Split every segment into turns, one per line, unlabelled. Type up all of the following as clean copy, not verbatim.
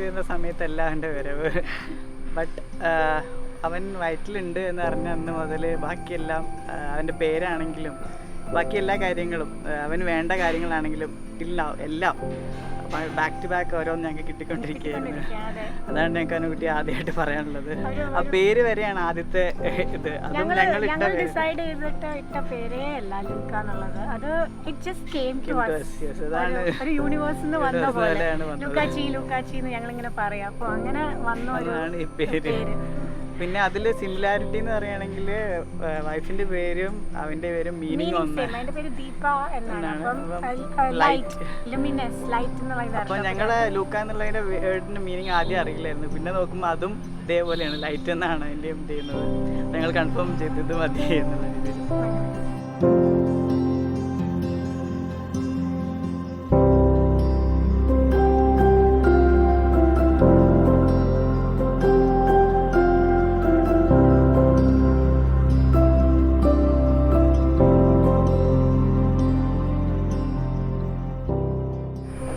ചെയ്തിരുന്ന സമയത്തല്ല അവൻ്റെ വരവ്. ബട്ട് അവൻ വയറ്റിലുണ്ട് എന്ന് അറിഞ്ഞ അന്ന് മുതൽ ബാക്കിയെല്ലാം അവൻ്റെ പേരാണെങ്കിലും ബാക്കി എല്ലാ കാര്യങ്ങളും അവന് വേണ്ട കാര്യങ്ങളാണെങ്കിലും എല്ലാം ബാക്ക് ടു ബാക്ക് ഓരോന്ന് ഞങ്ങൾക്ക് കിട്ടിക്കൊണ്ടിരിക്കുകയായിരുന്നു. അതാണ് ഞങ്ങൾക്ക് അതിനെ കുട്ടി ആദ്യമായിട്ട് പറയാനുള്ളത്. ആ പേര് വരെയാണ് ആദ്യത്തെ ഇത്. അതും ഞങ്ങൾ
ഡിസൈഡ് ചെയ്തിട്ട് ഇട്ട പേരേ അല്ല ലൂക്ക എന്നുള്ളത്. അത് it just came to us.
അതാണ്
ഒരു യൂണിവേഴ്സിൽ നിന്ന് വന്ന പോലെ ലൂക്കാച്ചി എന്ന് ഞങ്ങളിങ്ങനെ പറയാം. അപ്പോൾ അങ്ങനെ വന്ന ഒരു
ഈ പേര്. പിന്നെ അതിൽ സിമിലാരിറ്റി എന്ന് പറയുകയാണെങ്കിൽ വൈഫിന്റെ പേരും അവന്റെ പേരും മീനിങ് ഒന്നാണ്. അപ്പൊ ഞങ്ങളെ ലൂക്ക എന്നുള്ളതിന്റെ വേർഡിന്റെ മീനിങ് ആദ്യം അറിയില്ലായിരുന്നു. പിന്നെ നോക്കുമ്പോൾ അതും ഇതേപോലെയാണ്, ലൈറ്റ് എന്നാണ് അതിന്റെ ചെയ്യുന്നത്. ഞങ്ങൾ കൺഫേം ചെയ്തത് മതി എന്നുള്ള രീതിയിൽ.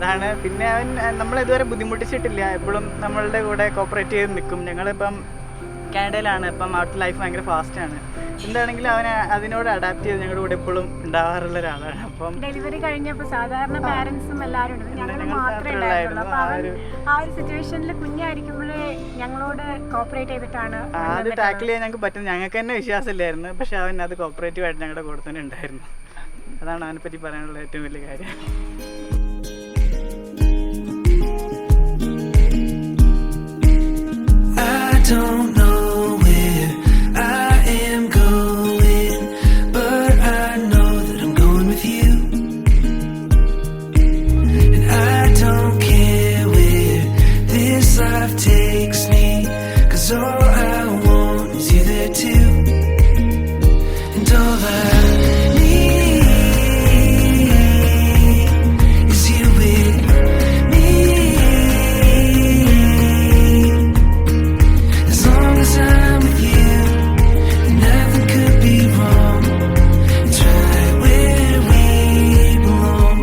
അതാണ്. പിന്നെ അവൻ നമ്മളിതുവരെ ബുദ്ധിമുട്ടിച്ചിട്ടില്ല. എപ്പോഴും നമ്മളുടെ കൂടെ കോപ്പറേറ്റ് ചെയ്ത് നിൽക്കും. ഞങ്ങളിപ്പം കാനഡയിലാണ്. ഇപ്പം അവിടുത്തെ ലൈഫ് ഭയങ്കര ഫാസ്റ്റാണ്. എന്താണെങ്കിലും അവനെ അതിനോട് അഡാപ്റ്റ് ചെയ്ത് ഞങ്ങളുടെ കൂടെ എപ്പോഴും ഉണ്ടാവാറുള്ള ഒരാളാണ്. അപ്പം
ഡെലിവറി കഴിഞ്ഞപ്പോൾ സാധാരണ പാരൻസും എല്ലാവരും ഉണ്ട്, ഞങ്ങൾ മാത്രമേ ഉണ്ടായിരുന്നുള്ളൂ. അപ്പോൾ അവൻ ആ ഒരു സിറ്റുവേഷനിൽ കുഞ്ഞായിരിക്കുമ്പോഴേ ഞങ്ങളോട് കോപ്പറേറ്റ് ചെയ്തിട്ടാണ്
അത് ടാക്കിൾ ചെയ്യാൻ ഞങ്ങൾക്ക് പറ്റും. ഞങ്ങൾക്ക് തന്നെ വിശ്വാസമില്ലായിരുന്നു. പക്ഷെ അവൻ അത് കോപ്പറേറ്റീവായിട്ട് ഞങ്ങളുടെ കൂടെ തന്നെ ഉണ്ടായിരുന്നു. അതാണ് അവനെപ്പറ്റി പറയാനുള്ള ഏറ്റവും വലിയ കാര്യം.
Don't know where I am going, but I know that I'm going with you. And I don't care where this life takes me, 'cause all I want is you there too. And all I need is you with me. As I'm with you, nothing could be wrong. It's right where we belong.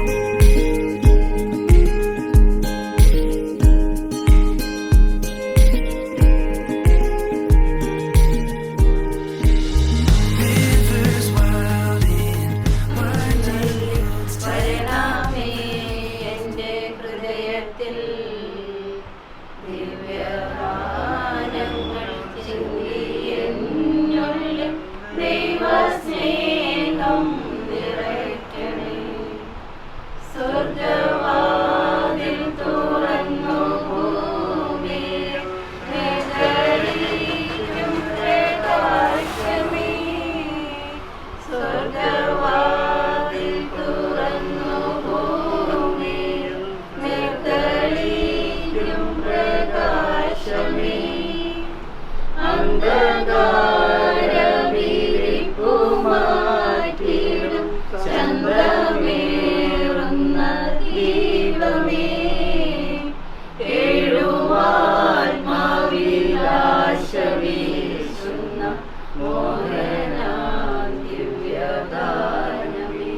Rivers wild and winding roads
വരണമേ എൻ്റെ ഹൃദയത്തിൽ ദിവ്യഗാനങ്ങൾ ചിന്തിയെന്നുള്ളിൽ ദൈവസ്നേഹം നിറയ്ക്കണേ. സ്വർഗവാതിൽ തുറന്നു ഭൂമിയിൽ നിഴലിക്കും പ്രകാശമേ. സ്വർഗവാതിൽ തുറന്നു ഭൂമിയിൽ നിഴലിക്കും പ്രകാശമേ. അന്ധകാരവിരിപ്പു മാറ്റിടും ചന്ദ്രമേറുന്ന ദീപമേ. ഏഴുമാത്മാവിലാശ വീശുന്ന മോഹന ദിവ്യഗാനമേ.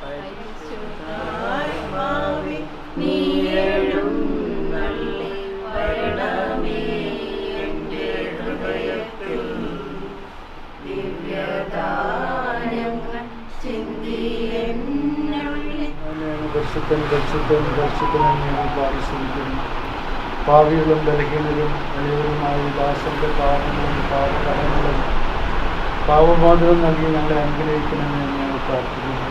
പരിശുദ്ധാത്മാവേ നീ എഴുന്നള്ളി വരണമേ എൻ്റെ ഹൃദയത്തിൽ. ദിവ്യഗാനങ്ങൾ ചിന്തിയെന്നുള്ളിൽ
ദർശിക്കൻ പാരിശ്രമിക്കുന്നു. പാവികളും ബലഹീനരും എളിയവരുമായി ദാസന്റെ പാപങ്ങളും പാപകരങ്ങളും പാപബോധവും നൽകി ഞങ്ങളെ അനുഗ്രഹിക്കണമെന്ന് ഞങ്ങൾ പ്രാർത്ഥിക്കുന്നു.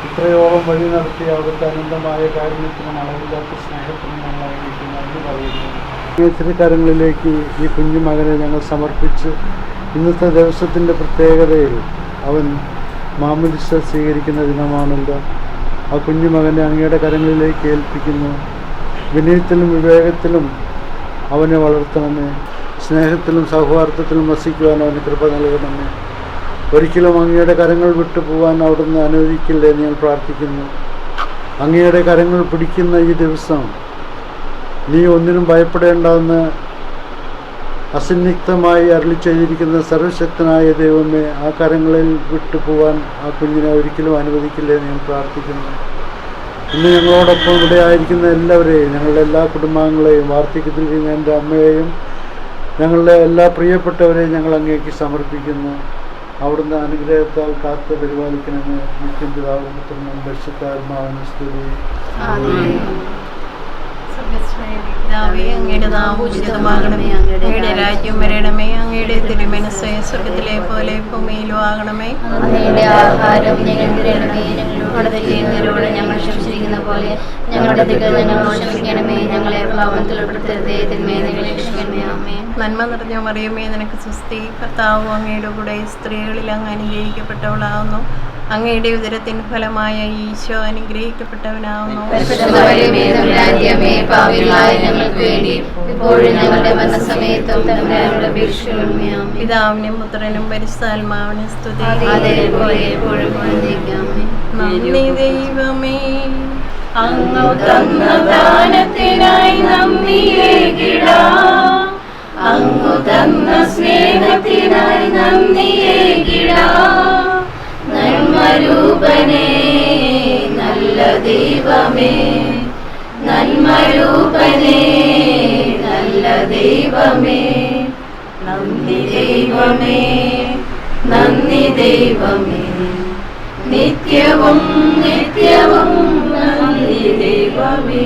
ഇത്രയോളം വഴി നടത്തി അവിടുത്തെ അനന്തമായ കാരുണ്യത്തിനും അളവില്ലാത്ത സ്നേഹത്തിനും ഞങ്ങൾ അനുഗ്രഹിക്കുന്നു എന്ന് പറയുന്നു. തിരുക്കരങ്ങളിലേക്ക് ഈ കുഞ്ഞുമകനെ ഞങ്ങൾ സമർപ്പിച്ച് ഇന്നത്തെ ദിവസത്തിൻ്റെ പ്രത്യേകതയിൽ അവൻ മാമോദിസ സ്വീകരിക്കുന്ന ദിനമാണല്ലോ. ആ കുഞ്ഞുമകനെ അങ്ങയുടെ കരങ്ങളിലേക്ക് ഏൽപ്പിക്കുന്നു. വിനയത്തിലും വിവേകത്തിലും അവനെ വളർത്തണമേ. സ്നേഹത്തിലും സൗഹാർദ്ദത്തിലും വസിക്കുവാൻ അവന് കൃപ നൽകണമേ. ഒരിക്കലും അങ്ങയുടെ കരങ്ങൾ വിട്ടുപോകാൻ അവിടുന്ന് അനുവദിക്കില്ലേ എന്ന് ഞാൻ പ്രാർത്ഥിക്കുന്നു. അങ്ങയുടെ കരങ്ങൾ പിടിക്കുന്ന ഈ ദിവസം നീ ഒന്നിനും ഭയപ്പെടേണ്ടെന്ന് അസന്നിഗ്ധമായി അരുളി ചെയ്തിരിക്കുന്ന സർവശക്തനായ ദൈവമേ, ആ കരങ്ങളിൽ വിട്ടുപോകാൻ ആ കുഞ്ഞിനെ ഒരിക്കലും അനുവദിക്കില്ലേ എന്ന് ഞാൻ പ്രാർത്ഥിക്കുന്നു. ഇന്ന് ഞങ്ങളോടൊപ്പം ഇവിടെ ആയിരിക്കുന്ന എല്ലാവരെയും, ഞങ്ങളുടെ എല്ലാ കുടുംബാംഗങ്ങളെയും, വാർദ്ധക്യത്തിൽ ചെയ്യുന്ന എൻ്റെ അമ്മയെയും, ഞങ്ങളുടെ എല്ലാ പ്രിയപ്പെട്ടവരെയും ഞങ്ങൾ അങ്ങേക്ക് സമർപ്പിക്കുന്നു. അവിടുന്ന് അനുഗ്രഹത്താൽ കാത്ത് പരിപാലിക്കണമെന്ന് നിത്യം പിതാവും പുത്രനും പരിശുദ്ധാത്മാവിനും സ്തുതി.
അങ്ങയുടെ നാമം ഉചിതമാകണമേ, അങ്ങയുടെ രാജ്യം വരണമേ, അങ്ങയുടെ തിരുമനസ്സ് സ്വർഗത്തിലെ പോലെ ഭൂമിയിലും ആകണമേ.
അങ്ങയുടെ ആഹാരം ഞങ്ങൾക്ക് തരണമേ, ഞങ്ങളോട് ചെയ്യുന്നവരോട് ഞങ്ങൾ ക്ഷമിച്ചിരിക്കുന്ന പോലെ ഞങ്ങളുടെ തെറ്റുകൾ ഞങ്ങളോട് ക്ഷമിക്കണമേ, ഞങ്ങളെ പാപത്തിൽ ഉൾപ്പെടുത്തരുതേ, തിന്മയിൽ നിന്ന് രക്ഷിക്കണമേ. ആമേൻ.
നന്മ നിറഞ്ഞ മറിയമേ, നിനക്ക് സ്വസ്തി, കർത്താവ് അങ്ങയുടെ കൂടെ സ്ത്രീകളിൽ അങ്ങ് അനുഗ്രഹിക്കപ്പെട്ടവളാവുന്നു. അങ്ങയുടെ ഉദരത്തിൻ ഫലമായ ഈശോ അനുഗ്രഹിക്കപ്പെട്ടവനാവുന്നു.
ഞങ്ങൾക്ക് വേണ്ടി ഇപ്പോഴും ഞങ്ങളുടെ മരണസമയത്തും തമ്പുരാനോട് അപേക്ഷിക്കണമേ. ആമേൻ.
പിതാവിനും പുത്രനും പരിശുദ്ധാത്മാവിനും സ്തുതി.
നന്ദി
ദൈവമേ,
അങ്ങ് തന്ന ദാനത്തിനായി നന്ദിയേകിടാം, അങ്ങ് തന്ന സ്നേഹത്തിനായി നന്ദിയേകിടാം. നന്മരൂപനേ നല്ല ദൈവമേ, നന്മരൂപനേ നല്ല ദൈവമേ, നന്ദി ദൈവമേ, നന്ദി ദൈവമേ, നിത്യവും നിത്യവും നന്ദി ദൈവമേ.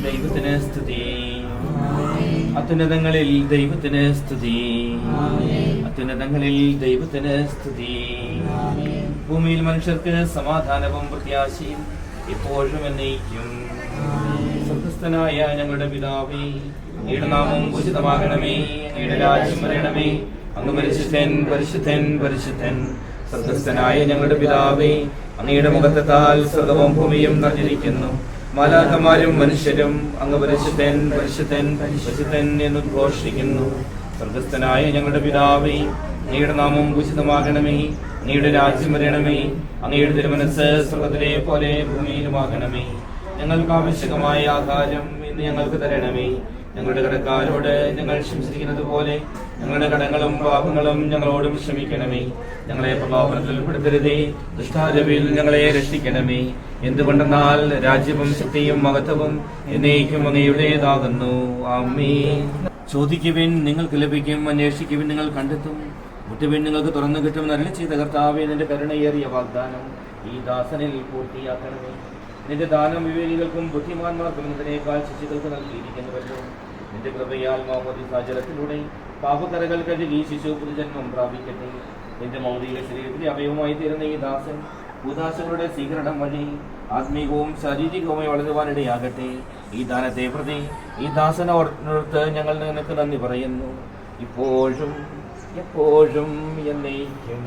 ദൈവത്തിന് സ്തുതി. അത്യുന്നതങ്ങളിൽ ദൈവത്തിന് സ്തുതി. അത്യുന്നതങ്ങളിൽ ദൈവത്തിന് സ്തുതി. ഭൂമിയിൽ മനുഷ്യർക്ക് സമാധാനവും പ്രത്യാശയും ഇപ്പോഴും എന്നേക്കും. സ്വർഗ്ഗസ്ഥനായ ഞങ്ങളുടെ പിതാവേ, അങ്ങയുടെ നാമം ഉചിതമാകണമേ, അങ്ങയുടെ രാജ്യം വരണമേ, അങ്ങ് പരിശുദ്ധൻ പരിശുദ്ധൻ പരിശുദ്ധൻ. സ്വർഗ്ഗസ്ഥനായ ഞങ്ങളുടെ പിതാവേ, അങ്ങയുടെ മുഖത്താൽ സ്വർഗ്ഗവും ഭൂമിയും നിറഞ്ഞിരിക്കുന്നു. മാലാഖമാരും മനുഷ്യരും അങ്ങ് പരിശുദ്ധൻ പരിശുദ്ധൻ പരിശുദ്ധൻ എന്ന് ഘോഷിക്കുന്നു. സ്വർഗ്ഗസ്ഥനായ ഞങ്ങളുടെ പിതാവേ, അങ്ങയുടെ നാമം ഉചിതമാകണമേ, അങ്ങയുടെ രാജ്യം വരണമേ, അങ്ങയുടെ തിരുമനസ്സ് സ്വർഗ്ഗത്തിലെ പോലെ ഭൂമിയിലുമാകണമേ. ഞങ്ങൾക്ക് ആവശ്യമായ ആഹാരം ഇന്ന് ഞങ്ങൾക്ക് തരണമേ. ഞങ്ങളുടെ കടക്കാരോട് ഞങ്ങൾ ക്ഷമിച്ചിരിക്കുന്നത് പോലെ ഞങ്ങളുടെ കടങ്ങളും പാപങ്ങളും ഞങ്ങളോടും ക്ഷമിക്കണമേ. ഞങ്ങളെ പ്രലോഭനത്തിൽ ഉൾപ്പെടുത്തരുതേ, ദുഷ്ടാരൂപിയിൽ ഞങ്ങളെ രക്ഷിക്കണമേ. എന്തുകൊണ്ടെന്നാൽ രാജ്യവും ശക്തിയും മഹത്വവും എന്നേക്കും അങ്ങയുടേതാകുന്നു. ആമേൻ. ചോദിക്കുവിൻ നിങ്ങൾക്ക് ലഭിക്കും, അന്വേഷിക്കുവിൻ നിങ്ങൾ കണ്ടെത്തും, മുട്ടുവിൻ നിങ്ങൾക്ക് തുറന്നു കിട്ടും. നല്ല ചെയ്ത കർത്താവേ, നിന്റെ കരുണയേറിയ വാഗ്ദാനം ഈ ദാസനിൽ പൂർത്തിയാക്കണമേ. നിന്റെ ദാനം വിവേകികൾക്കും ബുദ്ധിമാന്മാർക്കും എന്നതിനേക്കാൾ ശിശുക്കൾക്ക് നൽകിയിരിക്കുന്നുവല്ലോ. നിന്റെ കൃപയാൽ മാമോദീസ ജലത്തിലൂടെ പാപക്കറകൾ കഴുകി ശിശു പുതുജന്മം പ്രാപിക്കട്ടെ. നിന്റെ മൗലിക ശരീരത്തിലെ അവയവമായി തീരുന്ന ഈ ദാസൻ ഭൂദാശകളുടെ സ്വീകരണം വഴി ആത്മീകവും ശാരീരികവുമായി വളരുവാനിടയാകട്ടെ. ഈ ദാനത്തെ പ്രതി ഈ ദാസനോർത്ത് ഞങ്ങൾ നിനക്ക് നന്ദി പറയുന്നു, ഇപ്പോഴും എപ്പോഴും എന്നേക്കും.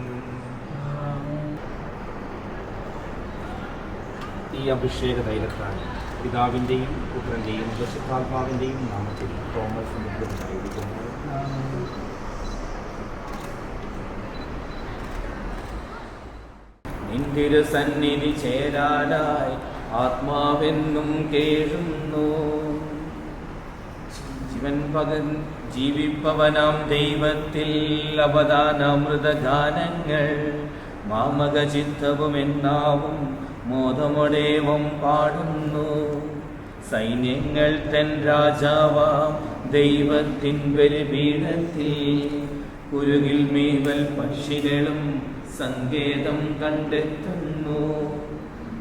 ഈ അഭിഷേക തൈലത്താണ് പിതാവിൻ്റെയും പുത്രൻ്റെയും പരിശുദ്ധാത്മാവിൻ്റെയും നാമത്തിൽ തോമസ് ഉണ്ടായിരിക്കുന്നു. നിന്റെ സന്നിധി ചേരാനായി ആത്മാവെന്നും കേഴുന്നു. ജീവൻ പകൻ ജീവിപ്പവനാം ദൈവത്തിൽ അവദാനാമൃതഗാനങ്ങൾ മാമക ചിത്തവും എന്നാവും മോദമോടേവം പാടുന്നു. സൈന്യങ്ങൾ തൻ രാജാവാം ദൈവത്തിൻ ബലിപീഠത്തിൽ കുരുകിൽ മീവൽ പക്ഷികളും സങ്കേതം കണ്ടെത്തുന്നു.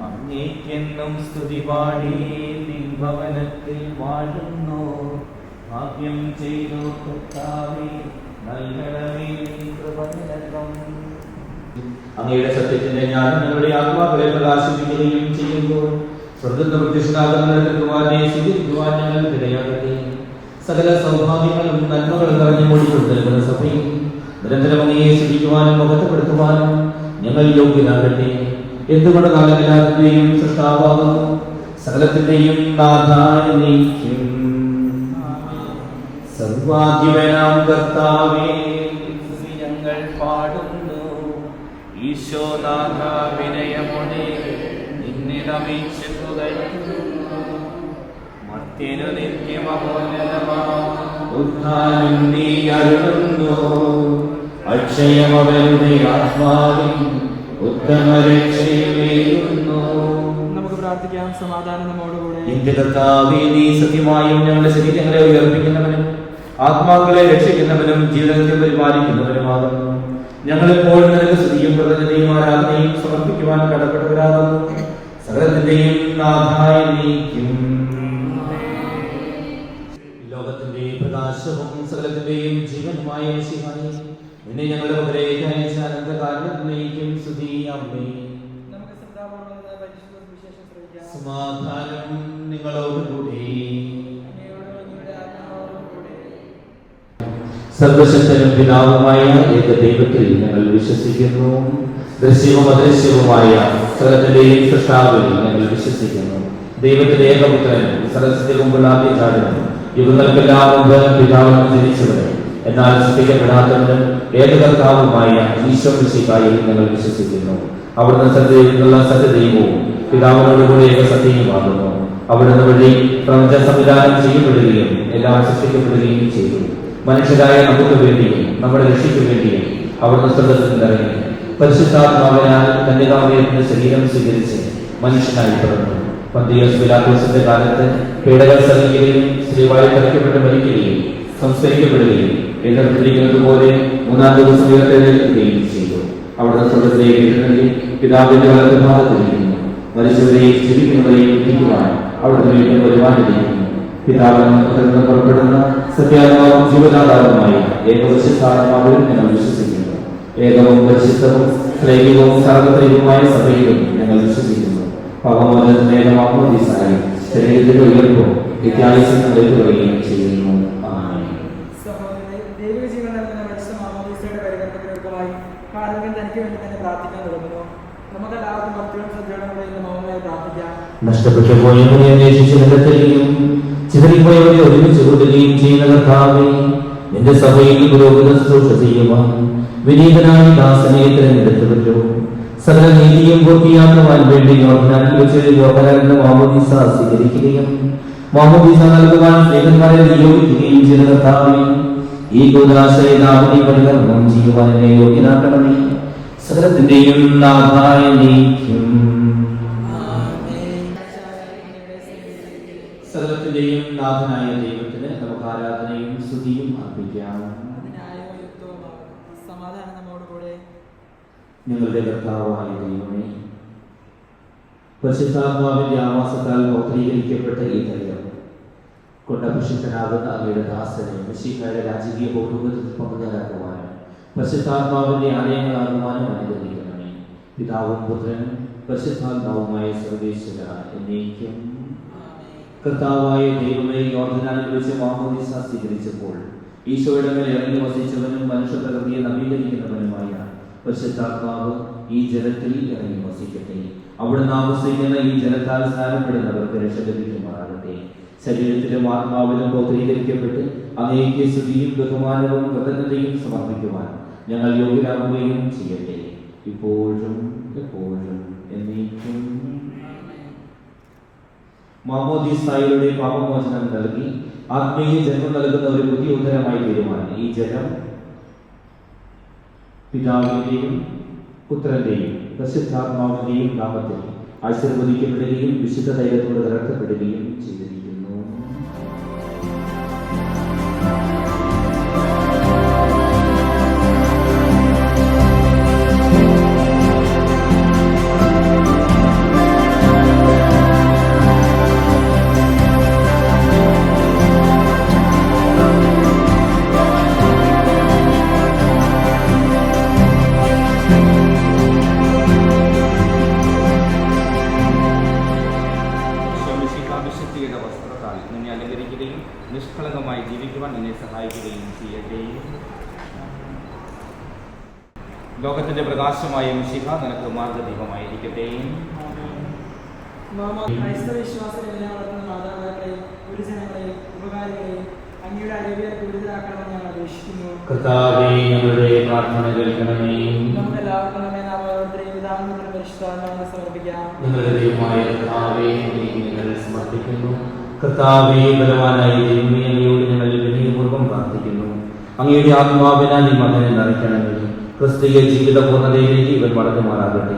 അങ്ങേക്കെന്നും സ്തുതി പാടി നിൻ ഭവനത്തിൽ വാഴുന്നു. ഭാഗ്യം ചെയ്തു കർത്താവേ, നൽകണമേ നിൻ കൃപ നിരന്തരം. അങ്ങയുടെ സത്യത്തിന്റെ ജ്ഞാനം ഞങ്ങളുടെ ആത്മാക്കളെ പ്രകാശിപ്പിക്കുകയും ചെയ്യുമ്പോൾ സ്വർഗ്ഗത്തിൽ പ്രത്യക്ഷനാകുന്ന കുമാരനെ സ്വീകരിക്കുവാൻ ഞങ്ങൾ ഇടയാകട്ടെ. സകല സൗഭാഗ്യങ്ങളും നന്മകളും നിറഞ്ഞു മൂടിക്കൊടുക്കുന്ന സഭയിൽ നിരന്തരം അങ്ങയെ സ്തുതിക്കുവാനും മഹത്വപ്പെടുത്തുവാനും ഞങ്ങൾ യോഗ്യരാകട്ടെ. എന്തുകൊണ്ട് എല്ലാത്തിന്റെയും സൃഷ്ടാവാകുന്നു, സകലത്തിന്റെയും നാഥായ നീക്കും. സർവാധിപനാം കർത്താവേ, ഞങ്ങൾ പാടുന്നു. ഈശോനാഥ വിനയമോടെ നിന്നെ നമിച്ചുകഴിഞ്ഞു. മർത്യനു നിത്യമമോന്നതമാം ഉദ്ധാനം നീ അരുളുന്നു. അക്ഷയമവരുടെ ആത്മാവിൽ ഉത്തമ രക്ഷയുന്നു.
നമുക്ക് പ്രാർത്ഥിക്കാം. സമാധാനം നമ്മോടുകൂടെ.
നിന്റെ കർത്താവേ, നീ സത്യമായും ഞങ്ങളുടെ ശരീരങ്ങളെ ഉയർപ്പിക്കുന്നവനും ആത്മാക്കളെ രക്ഷിക്കുന്നവനും ജീവിതത്തെ പരിപാലിക്കുന്നവനുമാകുന്നു. ഞങ്ങളെപ്പോൾ നിനക്ക് സ്തുതിയും കൃതജ്ഞതയും ആരാധനയും സമർപ്പിക്കുവാൻ കടപ്പെട്ടവരാകുന്നു. സകലത്തിന്റെയും നാഥായ നീക്കും. ലോകത്തിന്റെ പ്രകാശവും സകലത്തിന്റെയും ജീവനുമായ മിശിഹായേ, നിന്നെ ഞങ്ങളുടെ പക്കലേക്ക് അയച്ച അനന്തകാലത്തിലേക്കും സ്തുതി. ആമേൻ.
നമുക്ക് ശ്രദ്ധാപൂർവ്വം പരിശുദ്ധ സുവിശേഷം ശ്രവിക്കാം.
സമാധാനം നിങ്ങളോടുകൂടി. സർവശക്തനും പിതാവുമായ ഏക ദൈവത്തിൽ ഞങ്ങൾ വിശ്വസിക്കുന്നു. ദൃശ്യവും അദൃശ്യവുമായ സകലത്തിന്റെയും സൃഷ്ടാവിൽ ഞങ്ങൾ വിശ്വസിക്കുന്നു. ദൈവത്തിന്റെ ഏകപുത്രൻ സരസ്വതി മുമ്പുള്ള ആദ്യജാതനും യുഗങ്ങൾക്കെല്ലാം മുമ്പ് പിതാവിനും ജനിച്ചവനും എന്നാൽ സൃഷ്ടിക്കപ്പെടാത്തവനും ഏകകർത്താവുമായ ഈശോ മിശിഹായിൽ ഞങ്ങൾ വിശ്വസിക്കുന്നു. അവിടുന്ന് സത്യത്തിലുള്ള സത്യദൈവവും പിതാവിനോടുകൂടി ഏകസത്യവുമാകുന്നു. അവിടുന്ന് വഴി പ്രപഞ്ച സംവിധാനം ചെയ്യപ്പെടുകയും എല്ലാം സൃഷ്ടിക്കപ്പെടുകയും ചെയ്തു. മനുഷ്യരായ നമുക്ക് വേണ്ടിയും നമ്മുടെ രക്ഷയ്ക്ക് വേണ്ടിയും അവിടുന്ന് സ്വർഗ്ഗത്തിൽ നിന്നിറങ്ങി പരിശുദ്ധാത്മാവിനാൽ കന്യകാമറിയത്തിന്റെ ശരീരം സ്വീകരിച്ച് മനുഷ്യനായി പിറന്നു. പന്തിയോസ് പിലാത്തോസിന്റെ കാലത്ത് പീഡകൾ സഹിക്കുകയും സ്ത്രീവായി തറയ്ക്കപ്പെട്ട് മരിക്കുകയും സംസ്കരിക്കപ്പെടുകയും എഴുതപ്പെട്ടിരിക്കുന്നത് പോലെ മൂന്നാം ദിവസം ഉയർത്തെഴുന്നേൽക്കുകയും ചെയ്തു. അവിടുന്ന് സ്വർഗ്ഗത്തിലേക്ക് എഴുന്നള്ളി പിതാവിന്റെ വലതുഭാഗത്തിരിക്കുന്നു. മരിച്ചവരെയും ജീവിക്കുന്നവരെയും എത്തിക്കുവാൻ അവിടുന്ന് വീണ്ടും വരുവാനിരിക്കുന്നു. പിതാവിനും പുത്രനും പുറപ്പെടുന്ന സത്യാത്മാവും ജീവനാധാരവുമായ ഏകപരിശുദ്ധാത്മാവിലും ഞങ്ങൾ വിശ്വസിക്കുന്നു. ഏകവും പരിശുദ്ധവും ശ്രൈവികവും സാർവത്രികവുമായ സഭയിലും ഞങ്ങൾ വിശ്വസിക്കുന്നു. പാപമോചനത്തിന്റെ മാമോദീസായി ശരീരത്തിന്റെ ഉയർപ്പും നിത്യായുസ്സും നൽകുകയും ചെയ്യുന്നു. ആമേൻ.
സഹോദരനെ, ദൈവിക ജീവൻ നൽകുന്ന പരിശുദ്ധ മാമോദീസയുടെ പരികർമ്മത്തിനൊരുക്കമായി കാലങ്ങൾ തനിക്ക് വേണ്ടി തന്നെ പ്രാർത്ഥിക്കാൻ തുടങ്ങുന്നു. നമുക്കെല്ലാവർക്കും ഭക്തിയോടും ശ്രദ്ധയോടും ഇന്ന് മൗനമായി പ്രാർത്ഥിക്കാം.
നഷ്ടപ്പെട്ടു പോയവരെ അന്വേഷിച്ച് കണ്ടെത്തുകയും ചിതറിപ്പോയവരെ ഒരുമിച്ച് കൂട്ടുകയും ചെയ്യുന്ന കർത്താവേ, നിന്റെ സഭയിൽ പുരോഗതി ശുശ്രൂഷ ചെയ്യുവാൻ വിനീതനായി ദാസനെ തിരഞ്ഞെടുത്തുവല്ലോ. സകല നീതിയും പൂർത്തിയാക്കുവാൻ വേണ്ടി യോഹന്നാന്റെ മാമോദീസ സ്വീകരിക്കുകയും മാമോദീസ നൽകുവാൻ സ്നേഹന്മാരെ നിയോഗിക്കുകയും ചെയ്ത കർത്താവേ, ഈ കൂദാശയെ പരികർമ്മം ചെയ്യുവാൻ എന്നെ യോഗ്യനാക്കണമേ. സകലത്തിന്റെയും നാഥായ നീക്കും. സകലത്തിന്റെയും നാഥനായ ദൈവത്തിന് നമുക്ക് ആരാധനയും സ്തുതിയും അർപ്പിക്കാം.
സമാധാനം നമ്മോടുകൂടെ.
ഞങ്ങളുടെ കർത്താവായ ദൈവമേ, പരിശുദ്ധാത്മാവിന്റെ ആവാസത്താൽ പൗത്രീകരിക്കപ്പെട്ട ഈ ദൈവം കൊണ്ടഭിഷിക്തനാകുന്ന അങ്ങയുടെ ദാസനെ മിശിഹായുടെ രാജകീയ പൗരോഹിത്യത്തിൽ പങ്കുചേരാക്കുവാനും പരിശുദ്ധാത്മാവിന്റെ ആലയങ്ങളാകുവാനും അനുഗ്രഹിക്കണമേ. പിതാവും പുത്രനും പരിശുദ്ധാത്മാവുമായ സർവേശ്വര എന്നേക്കും. കർത്താവായ ദൈവമേ, യോർദ്ദാനിൽ വെച്ച് മാമോദീസ സ്വീകരിച്ചപ്പോൾ ഈശോയുടെ മേൽ ഇറങ്ങി വസിച്ചവനും മനുഷ്യപ്രകൃതിയെ നവീകരിക്കുന്നവനുമായ പരിശുദ്ധാത്മാവ് ഈ ജലത്തിൽ ഇറങ്ങി വസിക്കട്ടെ. അവിടുന്ന് ആവസിക്കുന്ന ഈ ജലത്താൽ സ്നാനപ്പെടുന്നവർക്ക് രക്ഷ ലഭിക്കുമാറാകട്ടെ. ശരീരത്തിലും ആത്മാവിലും പൗത്രീകരിക്കപ്പെട്ട് അങ്ങേക്ക് സ്തുതിയും ബഹുമാനവും കൃതജ്ഞതയും സമർപ്പിക്കുവാൻ ഞങ്ങൾ യോഗ്യരാകുകയും ചെയ്യട്ടെ, ഇപ്പോഴും എപ്പോഴും എന്നേക്കും. മാമോദീസായിലൂടെ പാപമോചനം നൽകി ആത്മീയ ജന്മം നൽകുന്ന ഒരു പുതിയ ഉത്തരമായി തീരുമാനം ഈ ജലം പിതാവിന്റെയും പുത്രന്റെയും പരിശുദ്ധാത്മാവിന്റെയും നാമത്തിൽ ആശീർവദിക്കപ്പെടുകയും വിശുദ്ധ തൈലത്തോട് കലർത്തപ്പെടുകയും ചെയ്തിരിക്കുന്നു. ഫലമായി ജീവിക്കുവാൻ എന്നെ സഹായിക്കുകയും ചെയ്യട്ടെ. ലോകത്തിന്റെ പ്രകാശമായ മിശിഹ നിനക്ക് മാർഗദീപമായിരിക്കട്ടെ.
ക്രൈസ്തവ വിശ്വാസങ്ങളെല്ലാം വളർത്തുന്ന മാതാപിതാക്കളെയും ഗുരുജനങ്ങളെയും ഉപകാരികളെയും അങ്ങയുടെ അറിവിനെ കൂടുതലാക്കണമെന്ന് ഞാൻ അപേക്ഷിക്കുന്നു.
കർത്താവേ, ഞങ്ങളുടെ പ്രാർത്ഥന കേൾക്കണമേ.
നമുക്കെല്ലാവർക്കും നമ്മെ നാം ഓരോരുത്തരെയും പിതാവിനും പരിശുദ്ധാത്മാവിനെ സമർപ്പിക്കാം.
ഞങ്ങളുടെ ദൈവമായ കർത്താവേ, അങ്ങേക്ക് ഞങ്ങൾ സമർപ്പിക്കുന്നു. കർത്താവേ, ബലവാനായ ദൈവമേ, അങ്ങയോട് ഞങ്ങൾ വിനയപൂർവ്വം പ്രാർത്ഥിക്കുന്നു. അങ്ങയുടെ ആത്മാവിനാൽ ഈ മകനെ നിറയ്ക്കണമേ. ക്രിസ്തീയ ജീവിത പൂർണ്ണതയിലേക്ക് ഇവൻ വളർന്നുമാറാകട്ടെ.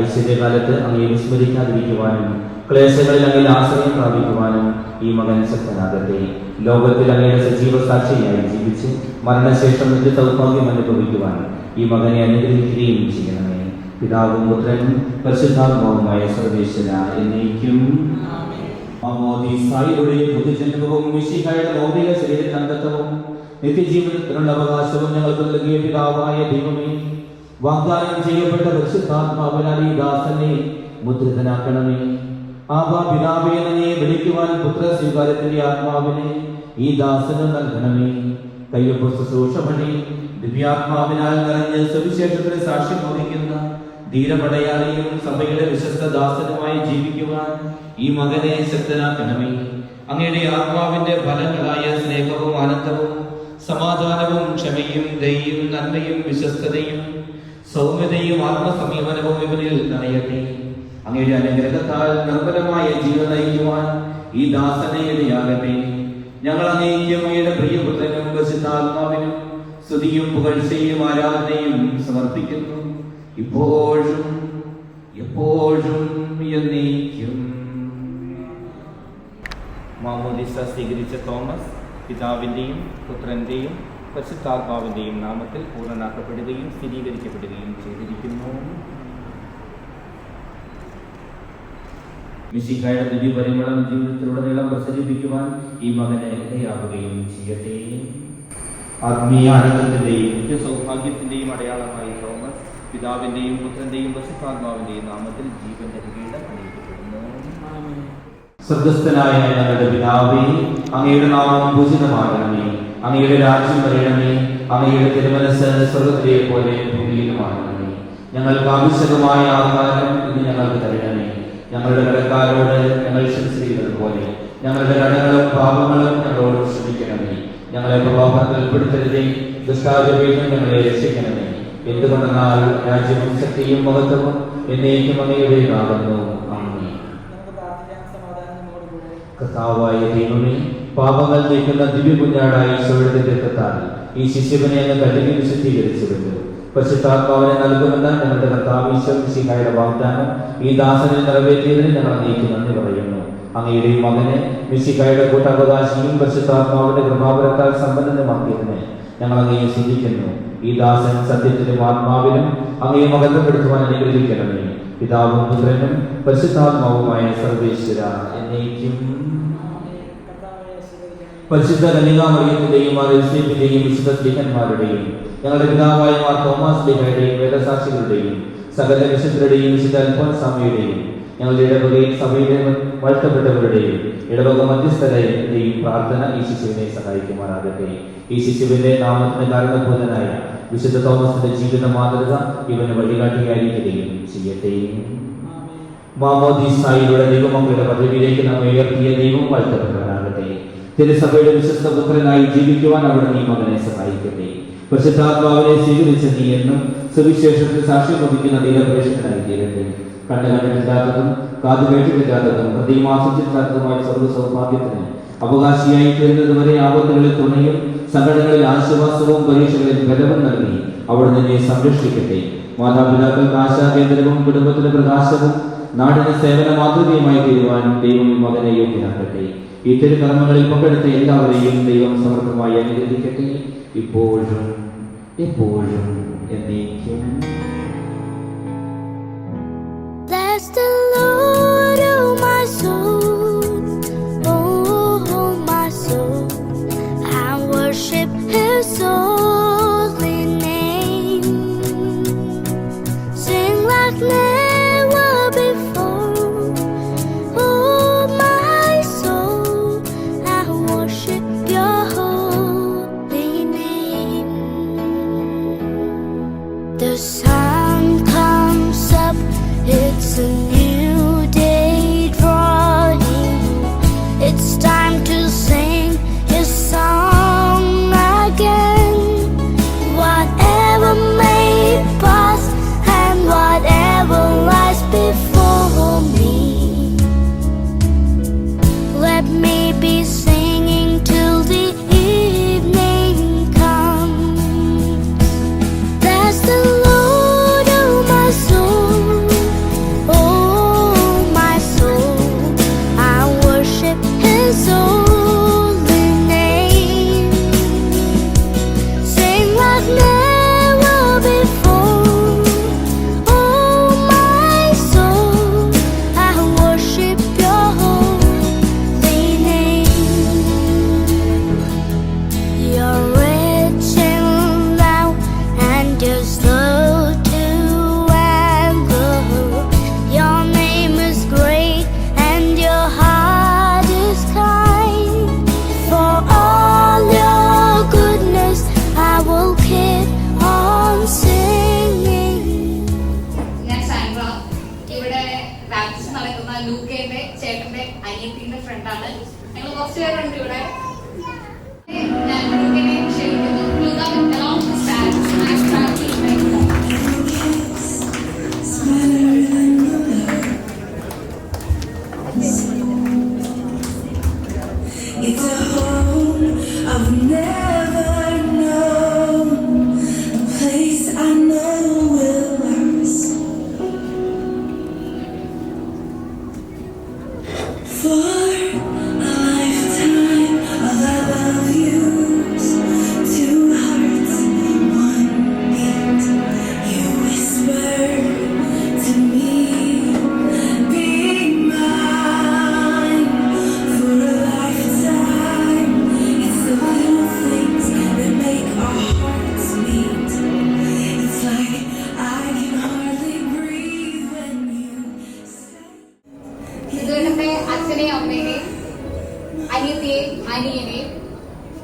ഐശ്വര്യകാലത്ത് അങ്ങയെ വിസ്മരിക്കാതിരിക്കുവാനും ക്ലേശങ്ങളിൽ അങ്ങയിൽ ആശ്രയം പ്രാപിക്കുവാനും ഈ മകൻ ശക്തനാകട്ടെ. ലോകത്തിൽ അങ്ങയുടെ സജീവ സാക്ഷിയായി ജീവിച്ച് മരണശേഷം നിന്റെ സൗഭാഗ്യം അനുഭവിക്കുവാൻ ഈ മകനെ അനുഗ്രഹിക്കുകയും ചെയ്യണമേ. പിതാവും പുത്രനും പരിശുദ്ധാത്മാവുമായ സർവേശ്വര എന്നേക്കും. പൊതുജന്മവും മിശിഹായുടെ ഭൗതിക ശരീരത്തിന്റെ അംഗത്വവും നിത്യജീവിതത്തിനുള്ള അവകാശവും ഞങ്ങൾക്ക് നൽകിയ പിതാവായ ദൈവമേ, വാഗ്ദാനം ചെയ്യപ്പെട്ട പരിശുദ്ധാത്മാവിനാൽ ഈ ദാസനെ മുദ്രിതനാക്കണമേ. ആബാ പിതാവേ എന്നെ വിളിക്കുവാൻ പുത്ര സ്വീകാര്യത്തിന്റെ ആത്മാവിനെ ഈ ദാസന് നൽകണമേ. കയ്യൊപ്പ് ശുശ്രൂഷ വഴി ദിവ്യാത്മാവിനാൽ നിറഞ്ഞ് സുവിശേഷത്തിന് സാക്ഷ്യം വഹിക്കുന്ന ധീരപടയാളിയും സഭയുടെ വിശ്വസ്ത ദാസനുമായി ജീവിക്കുവാൻ ഈ മകനെ ശക്തനാക്കണമേ. അങ്ങയുടെ ആത്മാവിന്റെ ഫലങ്ങളായ സ്നേഹവും ആനന്ദവും സമാധാനവും ക്ഷമയും ദയയും നന്മയും വിശ്വസ്തതയും സൗമ്യതയും ആത്മസംയമനവും ഇവരിൽ നിറയട്ടെ. അങ്ങയുടെ അനുഗ്രഹത്താൽ നിർമ്മലമായ ജീവൻ നയിക്കുവാൻ ഈ ദാസനെ ഇടയാകട്ടെ. ഞങ്ങൾ അങ്ങേക്കും അങ്ങയുടെ പ്രിയപുത്രനും പരിശുദ്ധാത്മാവിനും സ്തുതിയും പുകഴ്ചയും ആരാധനയും സമർപ്പിക്കുന്നു, ഇപ്പോഴും എപ്പോഴും എന്നേക്കും. മാമോദിസ സ്വീകരിച്ച തോമസ് പിതാവിൻ്റെയും പുത്രൻ്റെയും പരിശുദ്ധാത്മാവിൻ്റെയും നാമത്തിൽ പൂർണ്ണനാക്കപ്പെടുകയും സ്ഥിരീകരിക്കപ്പെടുകയും ചെയ്തിരിക്കുന്നു. മിശിഹായുടെ ദിവ്യപരിമളം ജീവിതത്തിലുടനീളം പ്രസരിപ്പിക്കുവാൻ ഈ മകനെ ഇടയാവുകയും ചെയ്യട്ടെ. ആത്മീയ ആനന്ദത്തിൻ്റെയും നിത്യ സൗഭാഗ്യത്തിൻ്റെയും അടയാളമായി തോമസ് പിതാവിൻ്റെയും പുത്രൻ്റെയും പരിശുദ്ധാത്മാവിൻ്റെയും നാമത്തിൽ ജീവന്റെ കിരീടം അണിയിക്കപ്പെടുന്നു. സ്വർഗ്ഗസ്ഥനായ ഞങ്ങളുടെ പിതാവേ, അങ്ങയുടെ നാമം പൂജിതമാകണമേ. അങ്ങയുടെ രാജ്യം വരണമേ. അങ്ങയുടെ തിരുമനസ്സ് സ്വർഗ്ഗത്തിലെ പോലെ ഭൂമിയിലുമാകണമേ. ഞങ്ങൾക്ക് ആവശ്യകമായ ആഹാരം ഇന്ന് ഞങ്ങൾക്ക് തരണമേ. ഞങ്ങളുടെ കടക്കാരോട് ഞങ്ങൾ ക്ഷമിച്ചിരിക്കുന്നത് പോലെ ഞങ്ങളുടെ കടങ്ങളും പാപങ്ങളും ഞങ്ങളോട് ക്ഷമിക്കണമേ. ഞങ്ങളെ പ്രലോഭനത്തിൽ ഉൾപ്പെടുത്തരുതേ, ദുഷ്ടാരൂപയിൽ ഞങ്ങളെ രക്ഷിക്കണമേ. എന്തുകൊണ്ടെന്നാൽ രാജ്യവും ശക്തിയും മഹത്വവും എന്നേക്കും അങ്ങയുടേതാകുന്നു. കർത്താവായ ദൈവമേ, പാപങ്ങൾ നീക്കുന്ന ദിവ്യ കുഞ്ഞാടായ ഈശോയുടെ രക്തത്താൽ ഈ ശിശുവിനെ അങ്ങ് കഴുകി വിശുദ്ധീകരിച്ചുവല്ലോ. പരിശുദ്ധാത്മാവിനെ നൽകുമെന്ന് ഞങ്ങളുടെ കർത്താവ് ഈശോ മിശിഹായുടെ വാഗ്ദാനം ഈ ദാസനിൽ നിറവേറ്റിയതിന് ഞങ്ങൾ അങ്ങേക്ക് നന്ദി പറയുന്നു. അങ്ങയുടെ മകനെ മിശിഹായുടെ കൂട്ടവകാശിയും പരിശുദ്ധാത്മാവിന്റെ കൃപാവരത്താൽ സമ്പന്നമാക്കിയതിന് ഞങ്ങൾ അങ്ങയെ സ്തുതിക്കുന്നു. ഈ ദാസൻ സത്യത്തിലും ആത്മാവിലും അങ്ങയെ മഹത്വപ്പെടുത്തുവാൻ അനുഗ്രഹിക്കണമേ. പിതാവും പുത്രനും പരിശുദ്ധാത്മാവുമായ സർവേശ്വര എന്നേക്കും. പരിശുദ്ധ കന്യകാമറിയത്തിന്റെയും ഔസേപ്പിന്റെയും വിശുദ്ധ സ്ലീഹന്മാരുടെയും ഞങ്ങളുടെ പിതാവായ മാർ തോമസ് ലീഹയുടെയും വേദസാക്ഷികളുടെയും സകല വിശുദ്ധരുടെയും വിശുദ്ധ അൽഫോൻസാമയുടെയും ഞങ്ങളുടെ ഇടവകയിൽ സഭയിലെ വാഴ്ത്തപ്പെട്ടവരുടെയും ഇടവക മധ്യസ്ഥരുടെയും പ്രാർത്ഥന ഈ ശിശുവിനെ സഹായിക്കുമാറാകട്ടെ. ഈ ശിശുവിന്റെ നാമത്തിന് കാരണഭൂതനായ വിശുദ്ധ തോമസിന്റെ ജീവിത മാതൃക ഇവന് വഴികാട്ടിയായിരിക്കുകയും ചെയ്യട്ടെ. മാമോദീസായിലൂടെ ദൈവമക്കളുടെ പദവിയിലേക്ക് നമ്മെ ഉയർത്തിയ ദൈവം വാഴ്ത്തപ്പെട്ടവനാകട്ടെ. തിരുസഭയുടെ വിശ്വസ്ത പുത്രനായി ജീവിക്കുവാൻ അവിടെ നീ മകനെ സഹായിക്കട്ടെ. പരിശുദ്ധാത്മാവിനെ സ്വീകരിച്ച നീ എന്നും സുവിശേഷത്തിൽ സാക്ഷ്യം വഹിക്കുന്ന ദീനപരിഷത്തിനായി തീരട്ടെ. കണ്ണ് കണ്ടിട്ടില്ലാത്തതും കാത് കേട്ടിട്ടില്ലാത്തതും ഹൃദയം ആസ്വദിച്ചിട്ടില്ലാത്തതുമായ സർവ്വ സൗഭാഗ്യത്തിന് അവകാശിയായി തീരുന്നതുവരെ ആപത്തുകളിൽ തുണയും സങ്കടങ്ങളിൽ ആശ്വാസവും പരീക്ഷകളിൽ ബലവും നൽകി അവിടെ നിന്നെ സംരക്ഷിക്കട്ടെ. മാതാപിതാക്കൾക്ക് ആശാകേന്ദ്രവും കുടുംബത്തിന് പ്രകാശവും നാടിന് സേവന മാതൃകയുമായി തീരുവാനും ദൈവം മകനെ യോഗ്യനാക്കട്ടെ. ഈ തിരുകർമ്മങ്ങളിൽ പങ്കെടുത്ത എല്ലാവരെയും ദൈവം സമർത്ഥമായി അനുഗ്രഹിക്കട്ടെ, ഇപ്പോഴും എപ്പോഴും എന്നേക്കും.
Bless the Lord, oh my soul, oh my soul, and worship His holy name. Sing like never before, oh my soul, and worship Your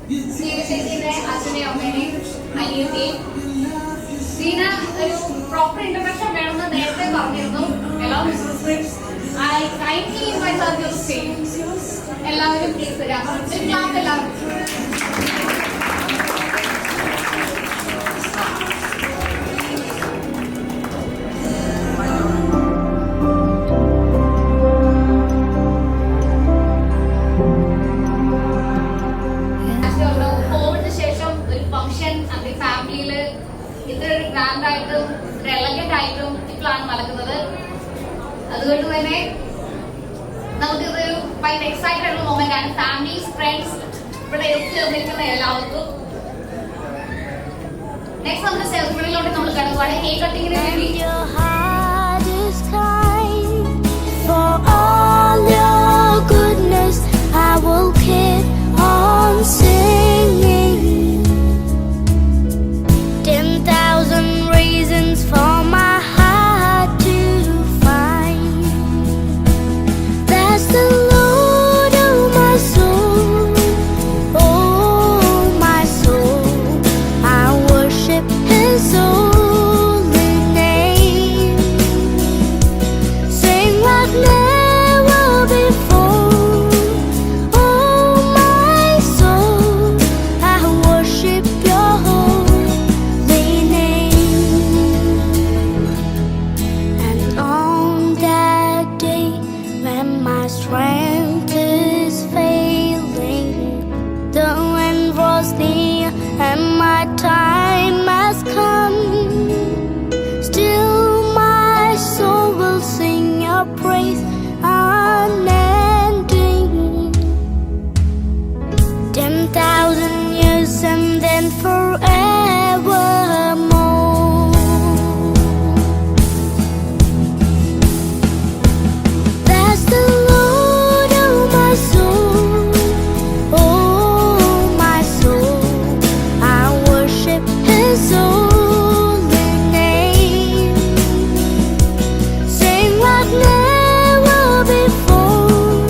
ചേച്ചിയുടെ അച്ഛനെയും അമ്മേനെയും അനിയത്തെയും സീന ഒരു പ്രോപ്പർ ഇൻട്രൊഡക്ഷൻ വേണമെന്ന് നേരത്തെ പറഞ്ഞിരുന്നു. എല്ലാ business I kindly invite her to stage. എല്ലാവരും please വരാം. ഒരു ക്ലാപ്പ് എല്ലാവരും. കോവിഡിന് ശേഷം ഒരു ഫംഗ്ഷൻ നമ്മുടെ ഫാമിലിയിൽ ഇത്ര ഒരു ഗ്രാൻഡ് ആയിട്ടും ഒരു എലഗന്റ് ആയിട്ടും ഇപ്പോഴാണ് നടക്കുന്നത്. അതുകൊണ്ട് തന്നെ നമുക്കിതൊരു ഭയങ്കര എക്സൈറ്റഡ് ആയിട്ടുള്ള മൊമെന്റ് ആണ്. ഫാമിലീസ്, ഫ്രണ്ട്സ്, ഇവിടെ എത്തിയിരിക്കുന്ന എല്ലാവർക്കും. നെക്സ്റ്റ് നമ്മുടെ സെലിബ്രേഷനിലോട്ട് നമ്മൾ കടക്കുവാണ്. കേക്ക് കട്ടിങ്ങിന് വേണ്ടി
Your heart is kind. For all your goodness, I will keep on singing. 10,000 reasons for my heart to find. That's the Lord of my soul. Oh, my soul. I worship His holy name. Sing like never before. Oh, my soul. I worship Your holy name. And on that day when my strength is failing, the end was near and my time has come. Still my soul will sing Your praise unending. 10,000 years and then forevermore. That's the Lord of my soul. Oh, my soul. I worship His holy name. Sing like never before.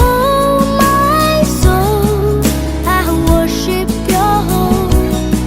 Oh, my soul. I worship Your holy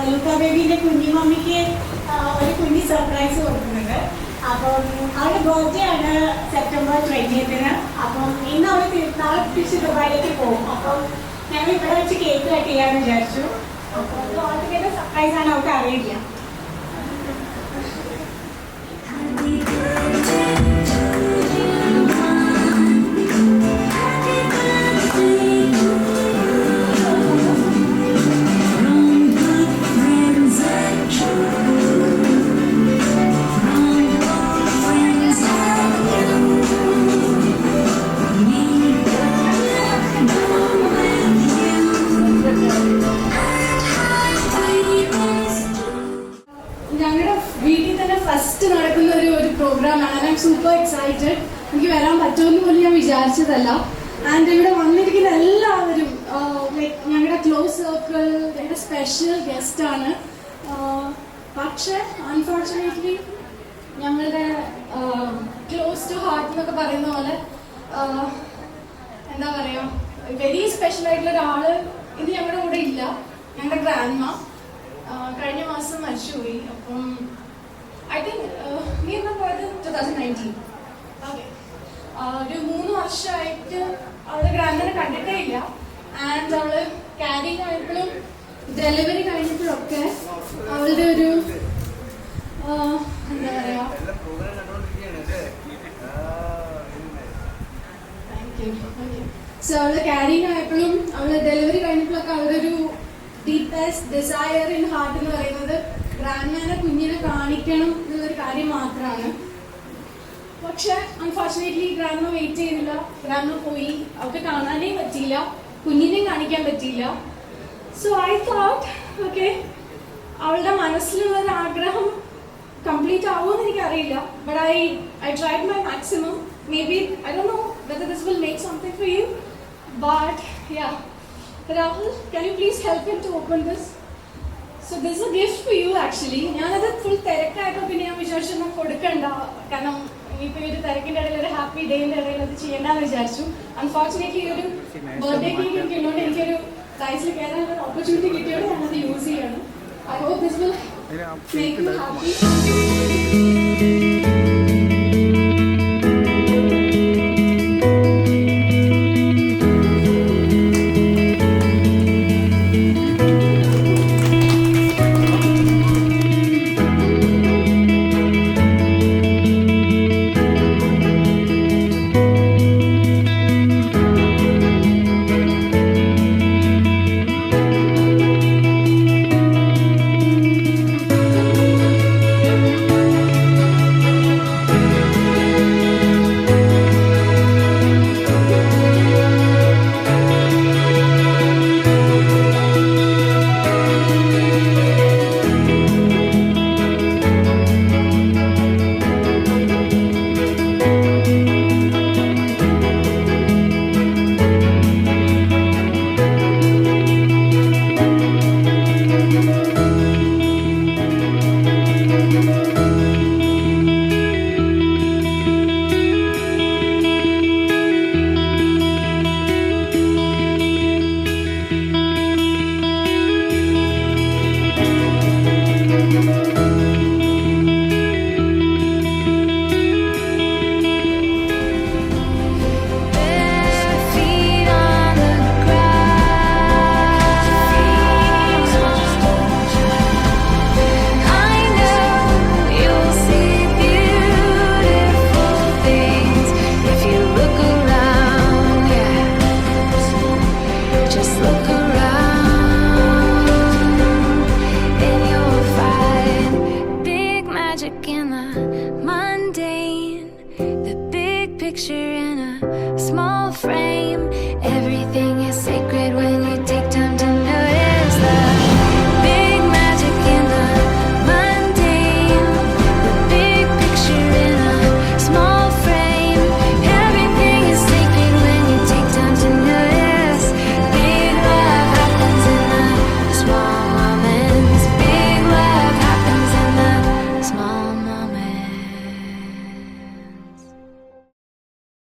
ലൂക്ക ബേബിന്റെ കുഞ്ഞുമമ്മിക്ക് ഒരു കുഞ്ഞു surprise കൊടുക്കുന്നുണ്ട്. അപ്പം അവരുടെ birthday ആണ് September 20th. അപ്പം ഇന്ന് അവർ നാളെ തിരിച്ച് ദുബായിലേക്ക് പോകും. അപ്പം ഞങ്ങൾ ഇവിടെ വെച്ച് കേക്ക് കട്ട് ചെയ്യാമെന്ന് വിചാരിച്ചു. അപ്പോൾ അത് ഓൾട്ടുഗെദർ സർപ്രൈസ് ആണ്, അവർക്ക് അറിയില്ല. ഞങ്ങളുടെ വീട്ടിൽ തന്നെ ഫസ്റ്റ് നടക്കുന്ന ഒരു പ്രോഗ്രാമാണ്. I am super excited. എനിക്ക് വരാൻ പറ്റുമെന്ന് പോലും ഞാൻ വിചാരിച്ചതല്ല. ആൻഡ് ഇവിടെ വന്നിരിക്കുന്ന എല്ലാവരും ഞങ്ങളുടെ ക്ലോസ് സർക്കിൾ, ഞങ്ങളുടെ സ്പെഷ്യൽ ഗസ്റ്റാണ്. പക്ഷേ അൺഫോർച്ചുനേറ്റ്ലി ഞങ്ങളുടെ ക്ലോസ് ടു ഹാർട്ട് എന്നൊക്കെ പറയുന്ന പോലെ എന്താ പറയുക, വെരി സ്പെഷ്യൽ ആയിട്ടുള്ള ഒരാൾ ഇത് ഞങ്ങളുടെ കൂടെ ഇല്ല. ഞങ്ങളുടെ ഗ്രാൻഡ്മ കഴിഞ്ഞ മാസം മരിച്ചുപോയി. അപ്പം ഐ തിങ്ക് നീ എന്നാ പോയത് 2019. ഓക്കെ, ഒരു 3 വർഷമായിട്ട് അവളുടെ ഗ്രാൻഡ്മനെ കണ്ടിട്ടേ ഇല്ല. ആൻഡ് അവള് ക്യാരിങ് ആയപ്പോഴും ഡെലിവറി കഴിഞ്ഞപ്പോഴൊക്കെ അവളുടെ ഒരു എന്താ പറയാ, സോ അവള് ക്യാരിങ് ആയപ്പോഴും അവള് ഡെലിവറി കഴിഞ്ഞപ്പോഴൊക്കെ അവളുടെ ഒരു ഡീപ്പസ്റ്റ് ഡിസയർ ഇൻ ഹാർട്ട് എന്ന് പറയുന്നത് ഗ്രാൻഡ്മാനെ കുഞ്ഞിനെ കാണിക്കണം എന്നുള്ളൊരു കാര്യം മാത്രമാണ്. പക്ഷെ അൺഫോർച്ചുനേറ്റ്ലി ഗ്രാൻഡ്മ വെയിറ്റ് ചെയ്തില്ല. ഗ്രാൻഡ്മ പോയി, അവർക്ക് കാണാനേ പറ്റിയില്ല, കുഞ്ഞിനെയും കാണിക്കാൻ പറ്റിയില്ല. സോ ഐ തോട്ട് ഓക്കെ, അവളുടെ മനസ്സിലുള്ള ഒരു ആഗ്രഹം കംപ്ലീറ്റ് ആവുമെന്ന് എനിക്കറിയില്ല. But I tried my maximum. May be I don't know whether this will make something for you, but yeah. Rahul, can you please help him to open this? So this is a gift for you actually. ഞാനത് full തിരക്കായപ്പോൾ പിന്നെ ഞാൻ വിചാരിച്ചു കൊടുക്കണ്ട, കാരണം ഇനിയിപ്പോൾ ഒരു തിരക്കിൻ്റെ ഇടയിൽ ഒരു ഹാപ്പി ഡേയുടെ ഇടയിൽ അത് ചെയ്യേണ്ടെന്ന് വിചാരിച്ചു. അൺഫോർച്ചുനേറ്റ്ലി ഒരു ബർത്ത്ഡേ കേക്ക് കിട്ടിയതുകൊണ്ട് എനിക്കൊരു പ്രൈസിൽ കയറാനുള്ള ഒരു ഓപ്പർച്യൂണിറ്റി കിട്ടിയോടെ ഞാനത് യൂസ് ചെയ്യണം. I hope this will make you happy.